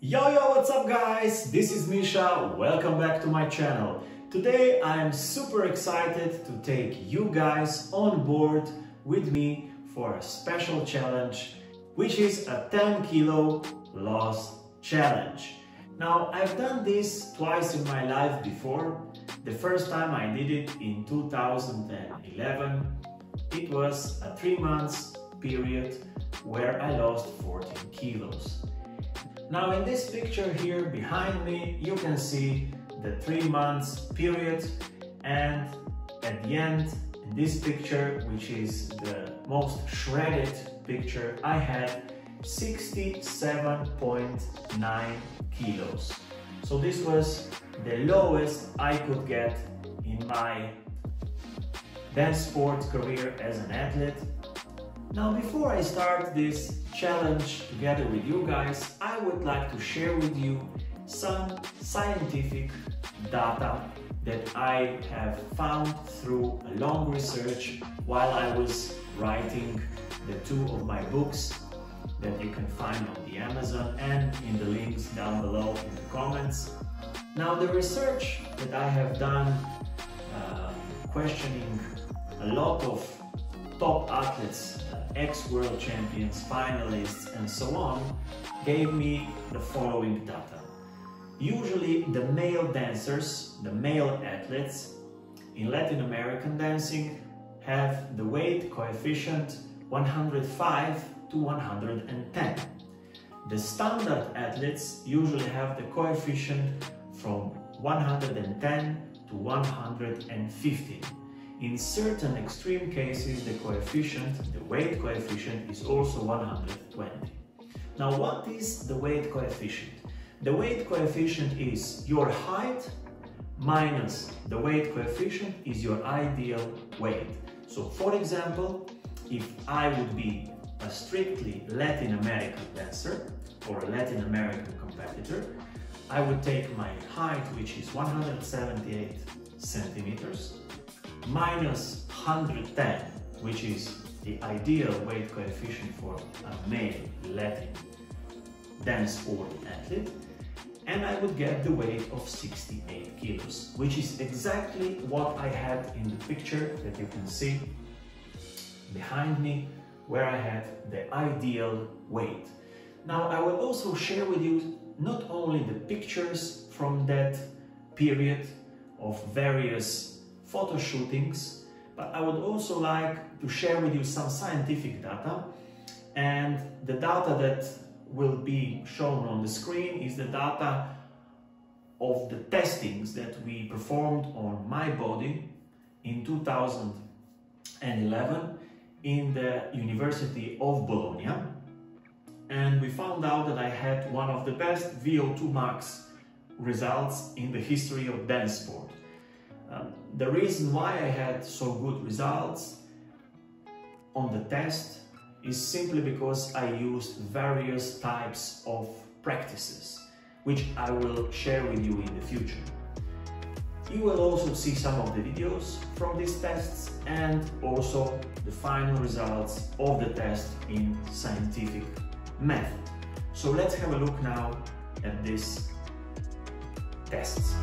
Yo, what's up guys? This is Misha, welcome back to my channel. Today I'm super excited to take you guys on board with me for a special challenge, which is a 10 kilo loss challenge. Now, I've done this twice in my life before. The first time I did it in 2011. It was a 3 months period where I lost 14 kilos. Now in this picture here behind me, you can see the 3 months period, and at the end, in this picture, which is the most shredded picture, I had 67.9 kilos. So this was the lowest I could get in my dance sport career as an athlete. Now, before I start this challenge together with you guys, I would like to share with you some scientific data that I have found through a long research while I was writing the 2 of my books that you can find on the Amazon and in the links down below in the comments. Now, the research that I have done questioning a lot of top athletes, ex-world champions, finalists, and so on, gave me the following data. Usually the male dancers, the male athletes in Latin American dancing have the weight coefficient 105 to 110. The standard athletes usually have the coefficient from 110 to 115. In certain extreme cases, the weight coefficient is also 120. Now, what is the weight coefficient? The weight coefficient is your height minus the weight coefficient is your ideal weight. So, for example, if I would be a strictly Latin American dancer or a Latin American competitor, I would take my height, which is 178 centimeters, minus 110, which is the ideal weight coefficient for a male Latin dance sport athlete, and I would get the weight of 68 kilos, which is exactly what I had in the picture that you can see behind me, where I had the ideal weight. Now, I will also share with you not only the pictures from that period of various photo shootings, but I would also like to share with you some scientific data, and the data that will be shown on the screen is the data of the testings that we performed on my body in 2011 in the University of Bologna, and we found out that I had one of the best VO2 max results in the history of dance sport. The reason why I had so good results on the test is simply because I used various types of practices, which I will share with you in the future. You will also see some of the videos from these tests and also the final results of the test in scientific method. So let's have a look now at these tests.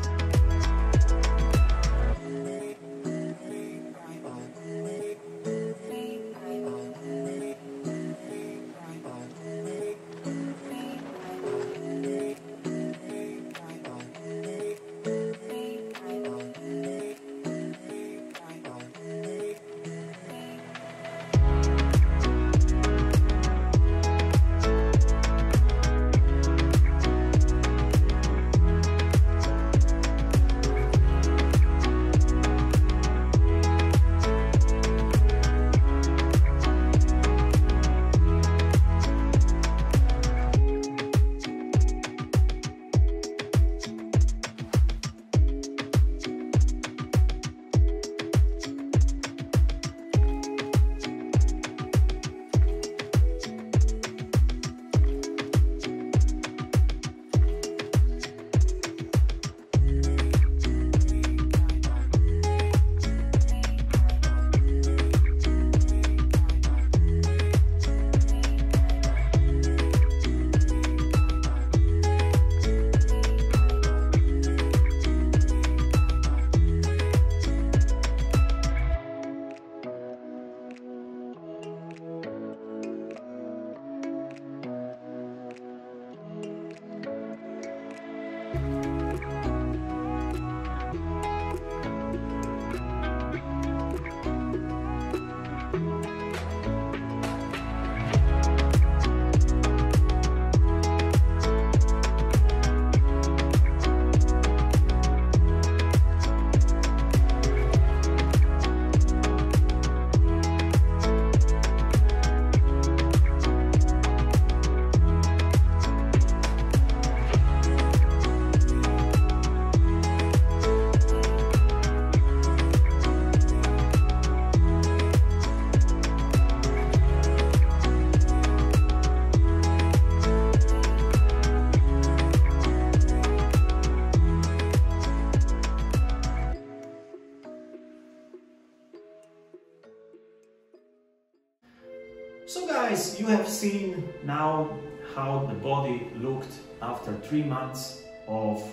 guys, you have seen now how the body looked after 3 months of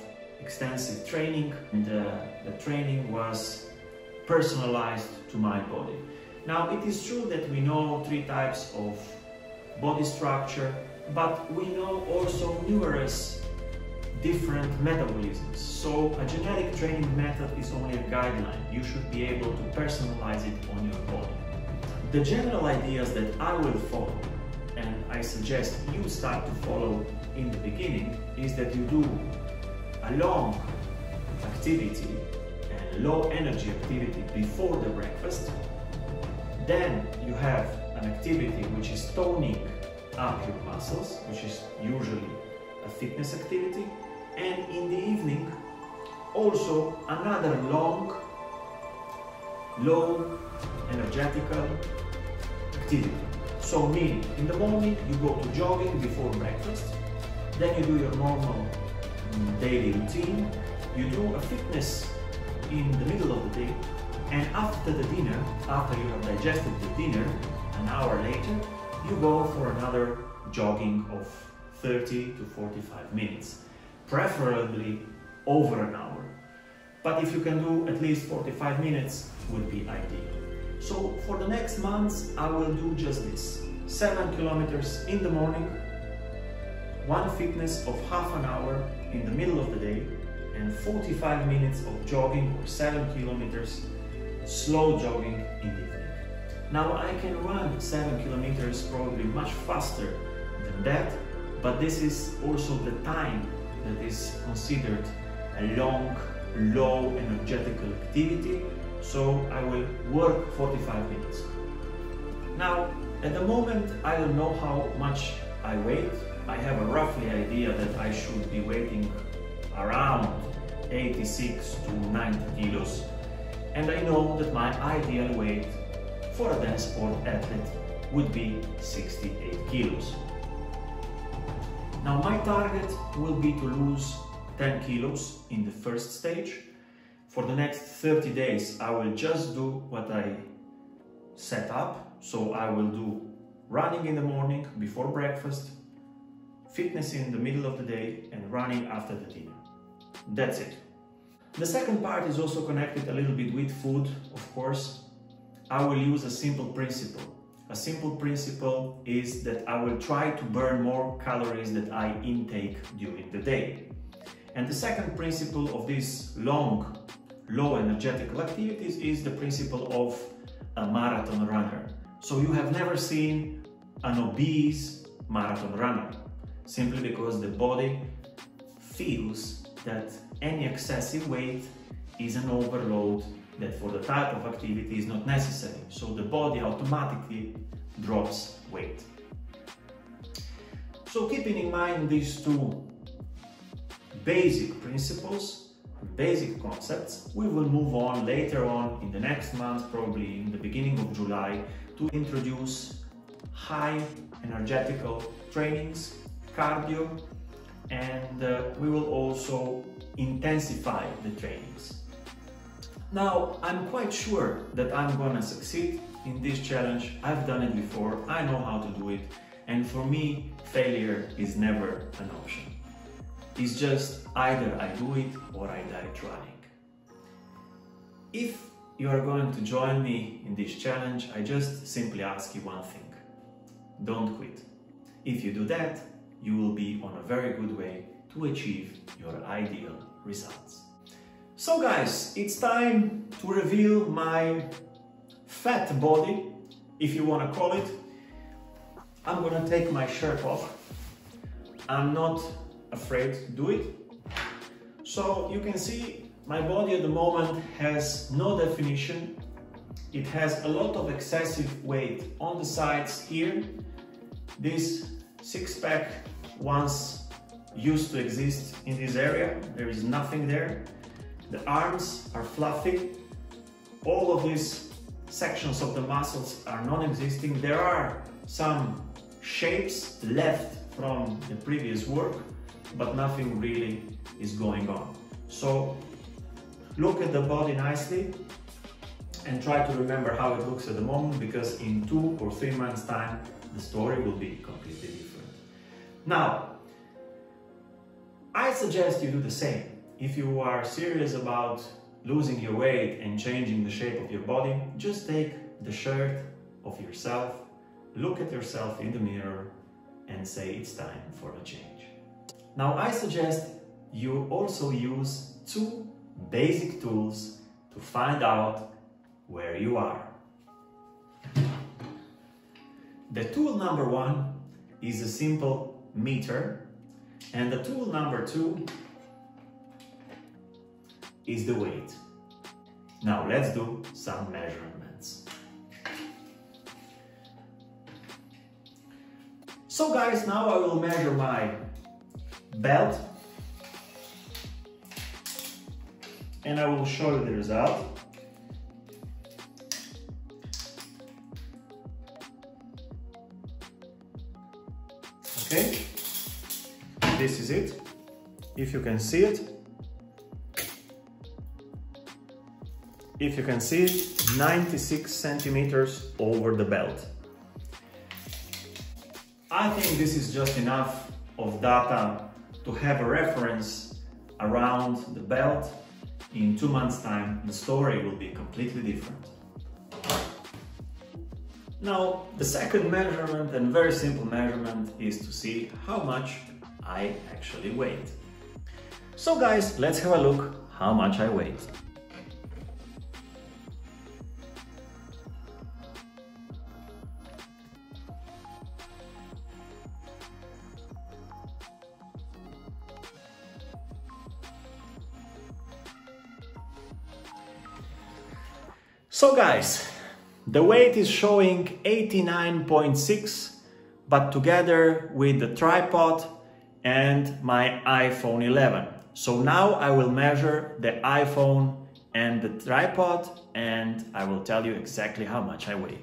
extensive training, and the training was personalized to my body. Now, it is true that we know 3 types of body structure, but we know also numerous different metabolisms. So a genetic training method is only a guideline. You should be able to personalize it on your body. The general ideas that I will follow, and I suggest you start to follow in the beginning, is that you do a long activity and low energy activity before the breakfast. Then you have an activity which is toning up your muscles, which is usually a fitness activity. And in the evening, also another long, low energetical activity. So meaning, in the morning you go to jogging before breakfast, then you do your normal daily routine, you do a fitness in the middle of the day, and after the dinner, after you have digested the dinner, an hour later, you go for another jogging of 30 to 45 minutes, preferably over an hour. But if you can do at least 45 minutes, would be ideal. So for the next months, I will do just this. 7 kilometers in the morning, one fitness of half an hour in the middle of the day, and 45 minutes of jogging or 7 kilometers slow jogging in the evening. Now I can run 7 kilometers probably much faster than that, but this is also the time that is considered a long, low energetical activity, so I will work 45 minutes. Now, at the moment, I don't know how much I weigh. I have a roughly idea that I should be weighing around 86 to 90 kilos, and I know that my ideal weight for a dance sport athlete would be 68 kilos. Now my target will be to lose 10 kilos in the first stage. For the next 30 days I will just do what I set up. So I will do running in the morning before breakfast, fitness in the middle of the day, and running after the dinner. That's it. The second part is also connected a little bit with food, of course. I will use a simple principle. A simple principle is that I will try to burn more calories that I intake during the day. And the second principle of these long, low energetical activities is the principle of a marathon runner. So you have never seen an obese marathon runner, simply because the body feels that any excessive weight is an overload that for the type of activity is not necessary. So the body automatically drops weight. So keeping in mind these two basic principles, basic concepts, we will move on later on in the next month, probably in the beginning of July, to introduce high energetical trainings, cardio, and we will also intensify the trainings. Now, I'm quite sure that I'm gonna succeed in this challenge. I've done it before, I know how to do it, and for me, failure is never an option. It's just either I do it or I die trying. If you are going to join me in this challenge, I just simply ask you one thing: don't quit. If you do that, you will be on a very good way to achieve your ideal results. So guys, it's time to reveal my fat body, if you want to call it. I'm gonna take my shirt off. I'm not afraid to do it. So you can see my body at the moment has no definition. It has a lot of excessive weight on the sides here. This six-pack once used to exist in this area. There is nothing there. The arms are fluffy. All of these sections of the muscles are non-existing. There are some shapes left from the previous work, but nothing really is going on. So look at the body nicely and try to remember how it looks at the moment, because in 2 or 3 months time the story will be completely different. Now, I suggest you do the same. If you are serious about losing your weight and changing the shape of your body, just take the shirt of yourself, look at yourself in the mirror and say it's time for a change. Now, I suggest you also use two basic tools to find out where you are. The tool number one is a simple meter, and the tool number two is the weight. Now let's do some measurements. So guys, now I will measure my belt and I will show you the result. Okay, this is it, if you can see it. If you can see it, 96 centimeters over the belt. I think this is just enough of data to have a reference around the belt. In 2 months' time, the story will be completely different. Now, the second measurement, and very simple measurement, is to see how much I actually weigh. So guys, let's have a look how much I weigh. So guys, the weight is showing 89.6, but together with the tripod and my iPhone 11. So now I will measure the iPhone and the tripod and I will tell you exactly how much I weigh.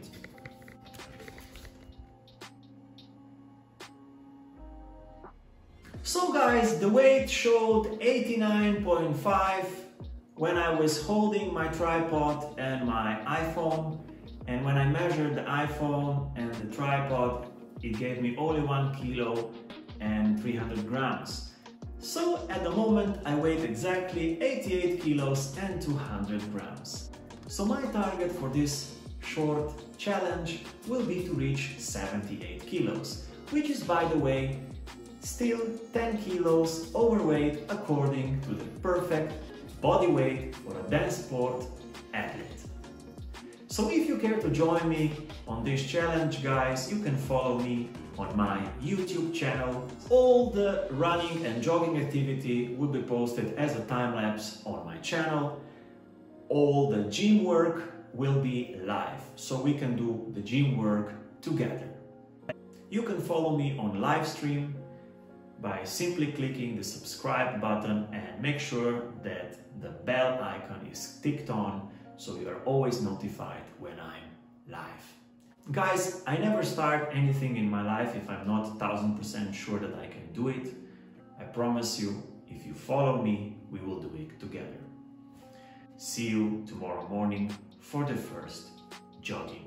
So guys, the weight showed 89.5 when I was holding my tripod and my iPhone, and when I measured the iPhone and the tripod, it gave me only 1 kilo and 300 grams. So at the moment I weigh exactly 88 kilos and 200 grams. So my target for this short challenge will be to reach 78 kilos, which is, by the way, still 10 kilos overweight according to the perfect body weight for a dance sport athlete. So if you care to join me on this challenge, guys, you can follow me on my YouTube channel. All the running and jogging activity will be posted as a time-lapse on my channel. All the gym work will be live, so we can do the gym work together. You can follow me on live stream by simply clicking the subscribe button and make sure that the bell icon is ticked on so you are always notified when I'm live. Guys, I never start anything in my life if I'm not 1000% sure that I can do it. I promise you, if you follow me, we will do it together. See you tomorrow morning for the first jogging.